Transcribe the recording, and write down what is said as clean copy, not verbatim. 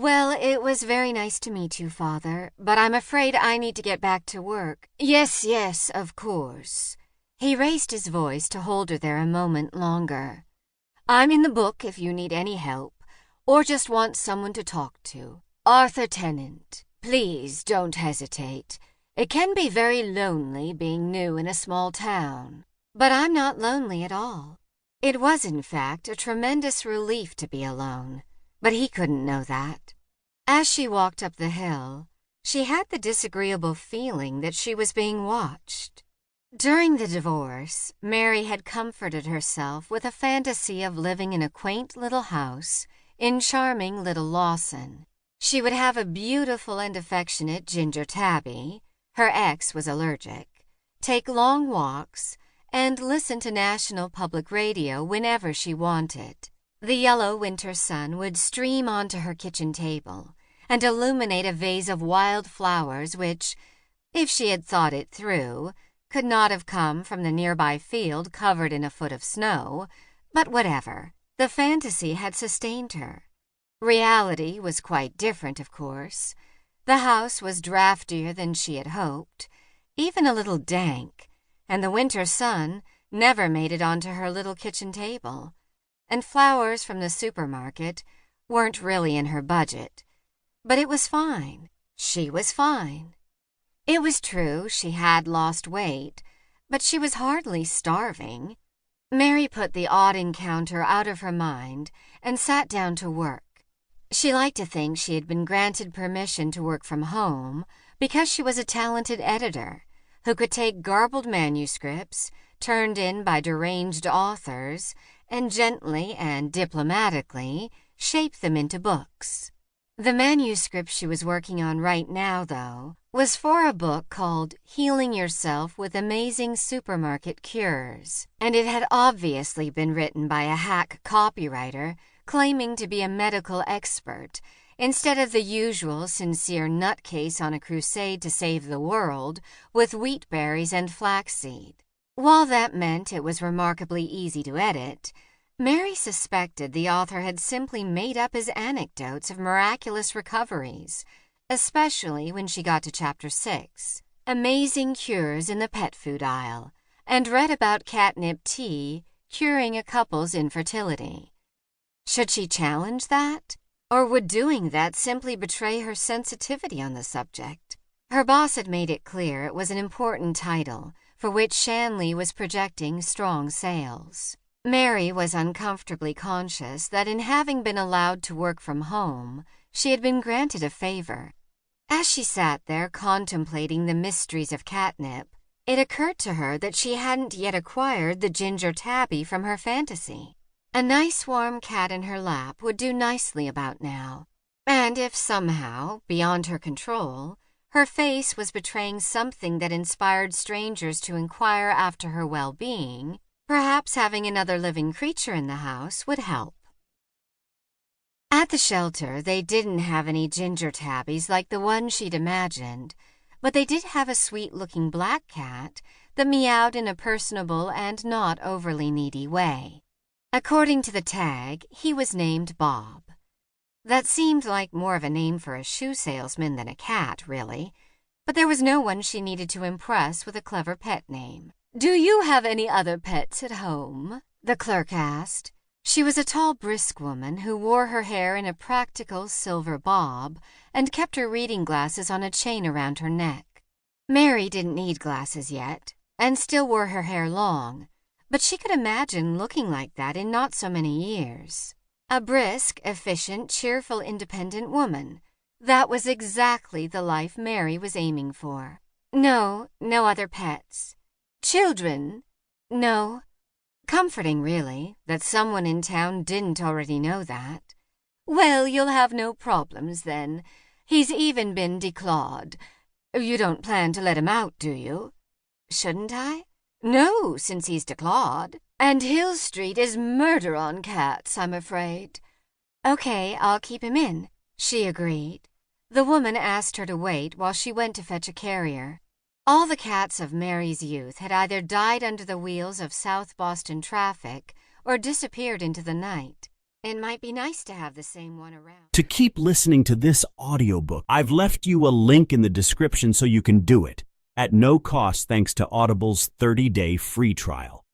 Well, it was very nice to meet you, Father, but I'm afraid I need to get back to work. Yes, yes, of course. He raised his voice to hold her there a moment longer. I'm in the book if you need any help, or just want someone to talk to. Arthur Tennant. Please don't hesitate. It can be very lonely being new in a small town. But I'm not lonely at all. It was, in fact, a tremendous relief to be alone, but he couldn't know that. As she walked up the hill, she had the disagreeable feeling that she was being watched. During the divorce, Mary had comforted herself with a fantasy of living in a quaint little house in charming Little Lawson. She would have a beautiful and affectionate Ginger Tabby, her ex was allergic, take long walks, and listen to National Public Radio whenever she wanted. The yellow winter sun would stream onto her kitchen table and illuminate a vase of wild flowers which, if she had thought it through, could not have come from the nearby field covered in a foot of snow, but whatever, the fantasy had sustained her. Reality was quite different, of course. The house was draftier than she had hoped, even a little dank, and the winter sun never made it onto her little kitchen table, and flowers from the supermarket weren't really in her budget. But it was fine. She was fine. It was true she had lost weight, but she was hardly starving. Mary put the odd encounter out of her mind and sat down to work. She liked to think she had been granted permission to work from home because she was a talented editor who could take garbled manuscripts turned in by deranged authors and gently and diplomatically shape them into books. The manuscript she was working on right now, though, was for a book called Healing Yourself with Amazing Supermarket Cures, and it had obviously been written by a hack copywriter claiming to be a medical expert instead of the usual sincere nutcase on a crusade to save the world with wheat berries and flaxseed. While that meant it was remarkably easy to edit, Mary suspected the author had simply made up his anecdotes of miraculous recoveries, especially when she got to Chapter 6, Amazing Cures in the Pet Food Aisle, and read about catnip tea curing a couple's infertility. Should she challenge that? Or would doing that simply betray her sensitivity on the subject? Her boss had made it clear it was an important title for which Shanley was projecting strong sales. Mary was uncomfortably conscious that in having been allowed to work from home, she had been granted a favor. As she sat there contemplating the mysteries of catnip, it occurred to her that she hadn't yet acquired the Ginger Tabby from her fantasy. A nice warm cat in her lap would do nicely about now, and if somehow, beyond her control, her face was betraying something that inspired strangers to inquire after her well-being, perhaps having another living creature in the house would help. At the shelter, they didn't have any ginger tabbies like the one she'd imagined, but they did have a sweet-looking black cat that meowed in a personable and not overly needy way. According to the tag, he was named Bob. That seemed like more of a name for a shoe salesman than a cat, really, but there was no one she needed to impress with a clever pet name. "Do you have any other pets at home?" the clerk asked. She was a tall, brisk woman who wore her hair in a practical silver bob and kept her reading glasses on a chain around her neck. Mary didn't need glasses yet and still wore her hair long, but she could imagine looking like that in not so many years. A brisk, efficient, cheerful, independent woman. That was exactly the life Mary was aiming for. No other pets. Children? No. Comforting, really, that someone in town didn't already know that. Well, you'll have no problems then. He's even been declawed. You don't plan to let him out, do you? Shouldn't I? No, since he's declawed. And Hill Street is murder on cats, I'm afraid. Okay, I'll keep him in, she agreed. The woman asked her to wait while she went to fetch a carrier. All the cats of Mary's youth had either died under the wheels of South Boston traffic or disappeared into the night. It might be nice to have the same one around. To keep listening to this audiobook, I've left you a link in the description so you can do it at no cost thanks to Audible's 30-day free trial.